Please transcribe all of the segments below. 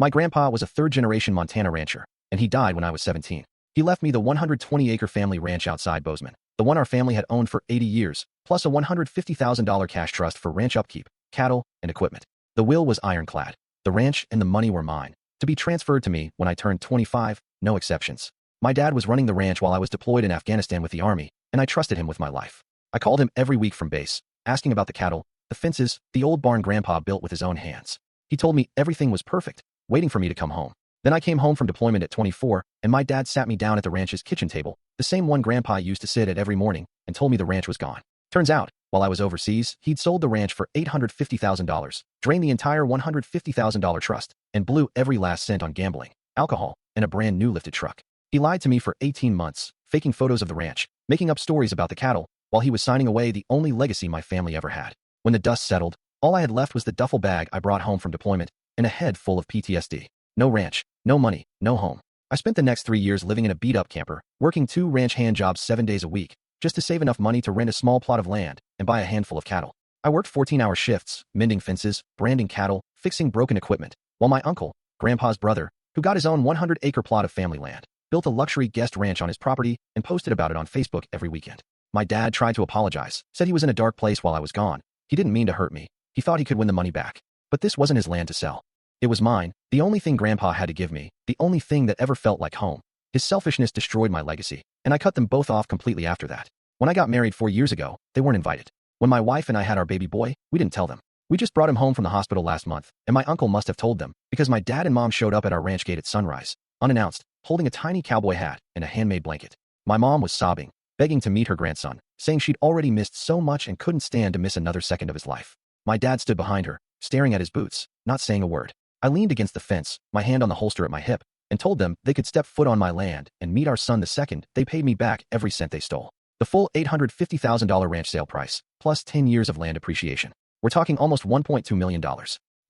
My grandpa was a third-generation Montana rancher, and he died when I was 17. He left me the 120-acre family ranch outside Bozeman, the one our family had owned for 80 years, plus a $150,000 cash trust for ranch upkeep, cattle, and equipment. The will was ironclad. The ranch and the money were mine, to be transferred to me when I turned 25, no exceptions. My dad was running the ranch while I was deployed in Afghanistan with the army, and I trusted him with my life. I called him every week from base, asking about the cattle, the fences, the old barn Grandpa built with his own hands. He told me everything was perfect, waiting for me to come home. Then I came home from deployment at 24, and my dad sat me down at the ranch's kitchen table, the same one Grandpa used to sit at every morning, and told me the ranch was gone. Turns out, while I was overseas, he'd sold the ranch for $850,000, drained the entire $150,000 trust, and blew every last cent on gambling, alcohol, and a brand new lifted truck. He lied to me for 18 months, faking photos of the ranch, making up stories about the cattle, while he was signing away the only legacy my family ever had. When the dust settled, all I had left was the duffel bag I brought home from deployment, and a head full of PTSD. No ranch, no money, no home. I spent the next 3 years living in a beat-up camper, working 2 ranch hand jobs 7 days a week, just to save enough money to rent a small plot of land and buy a handful of cattle. I worked 14-hour shifts, mending fences, branding cattle, fixing broken equipment, while my uncle, Grandpa's brother, who got his own 100-acre plot of family land, built a luxury guest ranch on his property and posted about it on Facebook every weekend. My dad tried to apologize, said he was in a dark place while I was gone. He didn't mean to hurt me. He thought he could win the money back. But this wasn't his land to sell. It was mine, the only thing Grandpa had to give me, the only thing that ever felt like home. His selfishness destroyed my legacy, and I cut them both off completely after that. When I got married 4 years ago, they weren't invited. When my wife and I had our baby boy, we didn't tell them. We just brought him home from the hospital last month, and my uncle must have told them, because my dad and mom showed up at our ranch gate at sunrise, unannounced, holding a tiny cowboy hat and a handmade blanket. My mom was sobbing, begging to meet her grandson, saying she'd already missed so much and couldn't stand to miss another second of his life. My dad stood behind her, staring at his boots, not saying a word. I leaned against the fence, my hand on the holster at my hip, and told them they could step foot on my land and meet our son the second they paid me back every cent they stole. The full $850,000 ranch sale price, plus 10 years of land appreciation. We're talking almost $1.2 million.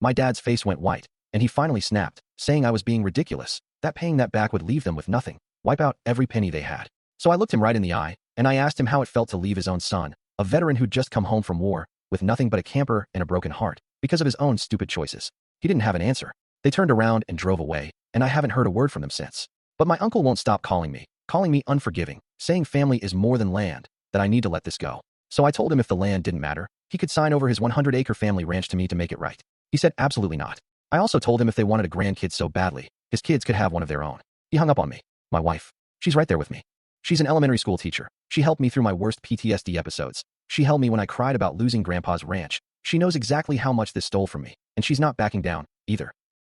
My dad's face went white, and he finally snapped, saying I was being ridiculous, that paying that back would leave them with nothing, wipe out every penny they had. So I looked him right in the eye, and I asked him how it felt to leave his own son, a veteran who'd just come home from war, with nothing but a camper and a broken heart, because of his own stupid choices. He didn't have an answer. They turned around and drove away, and I haven't heard a word from them since. But my uncle won't stop calling me unforgiving, saying family is more than land, that I need to let this go. So I told him if the land didn't matter, he could sign over his 100-acre family ranch to me to make it right. He said absolutely not. I also told him if they wanted a grandkid so badly, his kids could have one of their own. He hung up on me. My wife. She's right there with me. She's an elementary school teacher. She helped me through my worst PTSD episodes. She held me when I cried about losing Grandpa's ranch. She knows exactly how much this stole from me, and she's not backing down, either.